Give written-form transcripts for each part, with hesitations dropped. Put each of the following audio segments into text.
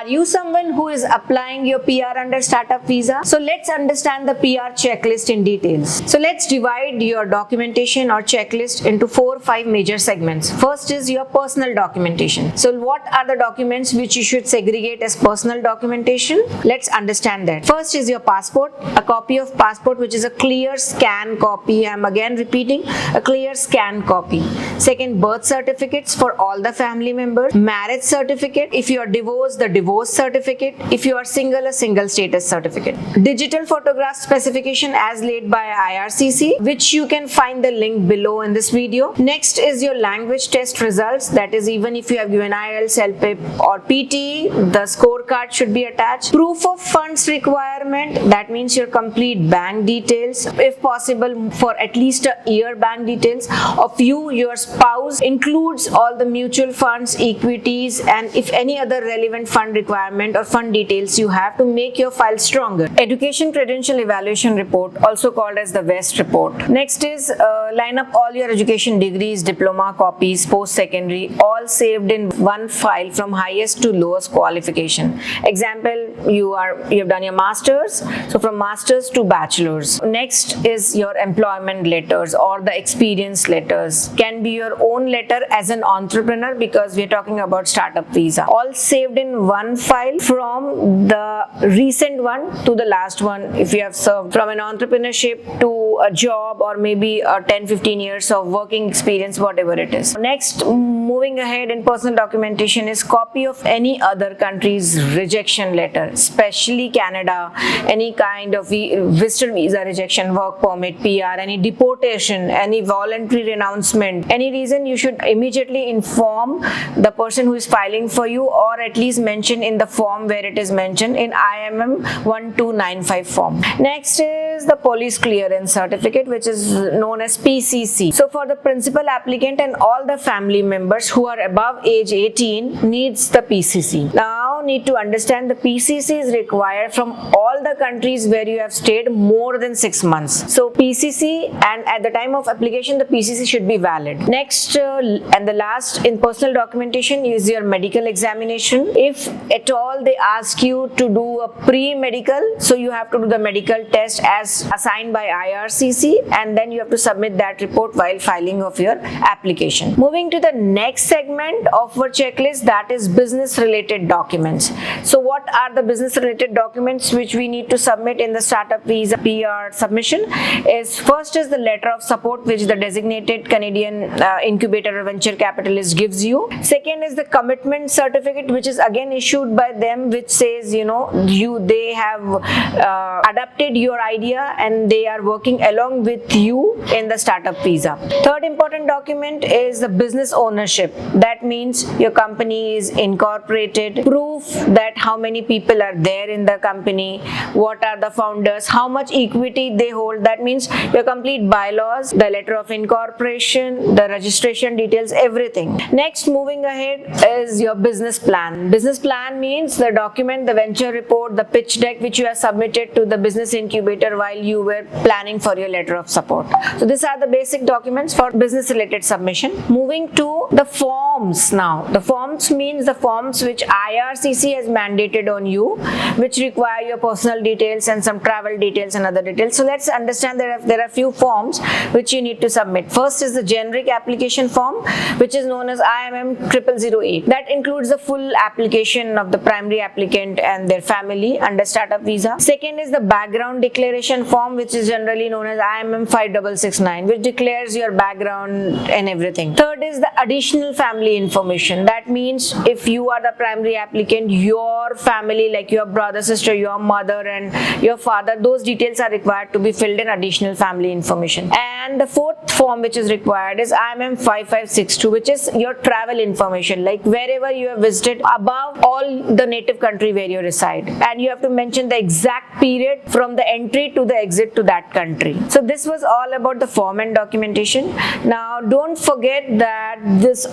Are you someone who is applying your PR under startup visa? So let's understand the PR checklist in details. So let's divide your documentation or checklist into 4 or 5 major segments. First is your personal documentation. So what are the documents which you should segregate as personal documentation? Let's understand that. First is your passport, a copy of passport which is a clear scan copy. I'm again repeating, a clear scan copy. Second, birth certificates for all the family members. Marriage certificate. If you are divorced, the divorce certificate. If you are single, a single status certificate. Digital photograph specification as laid by IRCC, which you can find the link below in this video. Next is your language test results. That is, even if you have given IELTS, LPIP or PT, the scorecard should be attached. Proof of funds requirement. That means your complete bank details. If possible, for at least a year bank details of you, your spouse, includes all the mutual funds, equities, and if any other relevant fund requirement or fund details you have to make your file stronger. Education Credential Evaluation Report, also called as the WEST report. Next is line up all your education degrees, diploma copies, post-secondary, all saved in one file from highest to lowest qualification. Example, you have done your masters, so from masters to bachelors. Next is your employment letters or the experience letters. Can be your own letter as an entrepreneur, because we're talking about startup visa. All saved in one file from the recent one to the last one, if you have served from an entrepreneurship to a job or maybe a 10-15 years of working experience, whatever it is. Next, moving ahead in personal documentation is copy of any other country's rejection letter, especially Canada, any kind of visitor visa rejection, work permit, PR, any deportation, any voluntary renouncement, any reason, you should immediately inform the person who is filing for you, or at least mention in the form where it is mentioned in IMM 1295 form. Next is the police clearance certificate, which is known as PCC. So for the principal applicant and all the family members who are above age 18 needs the PCC. Now need to understand the PCC is required from all the countries where you have stayed more than 6 months. So PCC, and at the time of application the PCC should be valid. Next and the last in personal documentation is your medical examination. If at all they ask you to do a pre-medical, so you have to do the medical test as assigned by IRCC, and then you have to submit that report while filing of your application. Moving to the next segment of our checklist, that is business related documents. So what are the business related documents which we need to submit in the startup visa PR submission? Is first is the letter of support which the designated Canadian incubator or venture capitalist gives you. Second is the commitment certificate, which is again issued by them, which says they have adapted your idea and they are working along with you in the startup visa. Third important document is the business ownership. That means your company is incorporated, proof that how many people are there in the company, what are the founders, how much equity they hold. That means your complete bylaws, the letter of incorporation, the registration details, everything. Next, moving ahead is your business plan. Business plan means the document, the venture report, the pitch deck which you have submitted to the business incubator while you were planning for your letter of support. So these are the basic documents for business related submission. Moving to the forms now. The forms means the forms which IRCC has mandated on you, which require your personal details and some travel details and other details. So let's understand that there are few forms which you need to submit. First is the generic application form, which is known as IMM 0008. That includes the full application of the primary applicant and their family under startup visa. Second is the background declaration form, which is generally known as IMM 5669, which declares your background and everything. Third is the additional family information. That means if you are the primary applicant, your family, like your brother, sister, your mother and your father, those details are required to be filled in additional family information. And the fourth form which is required is IMM 5562, which is your travel information, like wherever you have visited above all the native country where you reside, and you have to mention the exact period from the entry to the exit to that country. So this was all about the form and documentation. Now don't forget that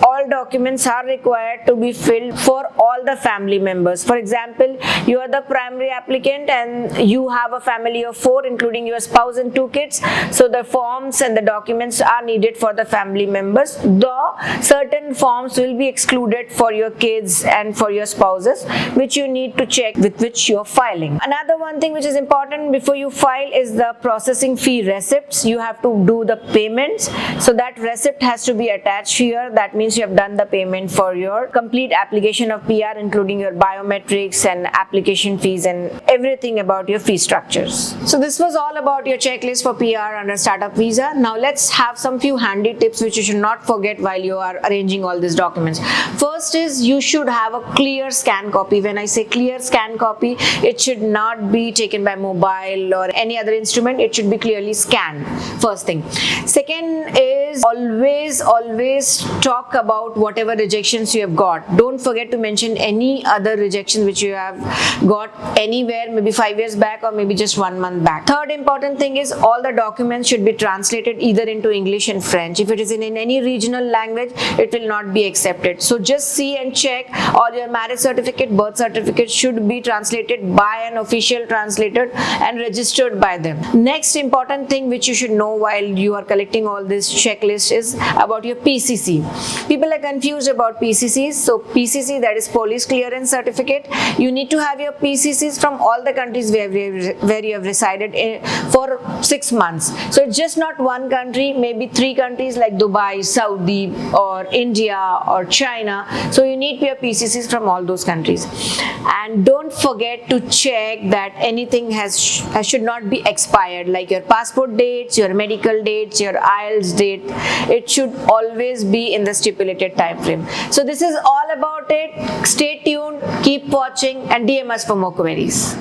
all documents are required to be filled for all the family family members. For example, you are the primary applicant and you have a family of 4, including your spouse and 2 kids. So the forms and the documents are needed for the family members, though certain forms will be excluded for your kids and for your spouses, which you need to check with which you are filing. Another one thing which is important before you file is the processing fee receipts. You have to do the payments, so that receipt has to be attached here. That means you have done the payment for your complete application of PR, including your biometrics and application fees and everything about your fee structures. So this was all about your checklist for PR under startup visa. Now let's have some few handy tips which you should not forget while you are arranging all these documents. First is you should have a clear scan copy. When I say clear scan copy, it should not be taken by mobile or any other instrument. It should be clearly scanned. First thing. Second is always talk about whatever rejections you have got. Don't forget to mention any other rejections which you have got anywhere, maybe 5 years back or maybe just 1 month back. Third important thing is all the documents should be translated either into English and French. If it is in any regional language, it will not be accepted. So just see and check all your marriage certificate, birth certificate should be translated by an official translator and registered by them. Next important thing which you should know while you are collecting all this checklist is about your PCC. People are confused about PCCs. So PCC, that is police clearance certificate. You need to have your PCCs from all the countries where you have resided for 6 months. So it's just not one country, maybe 3 countries like Dubai, Saudi or India or China. So you need your PCCs from all those countries. And don't forget to check that anything should not be expired, like your passport dates, your medical dates, your IELTS date. It should always be in the stipulated time frame. So this is all about it. Stay tuned, keep watching and DM us for more queries.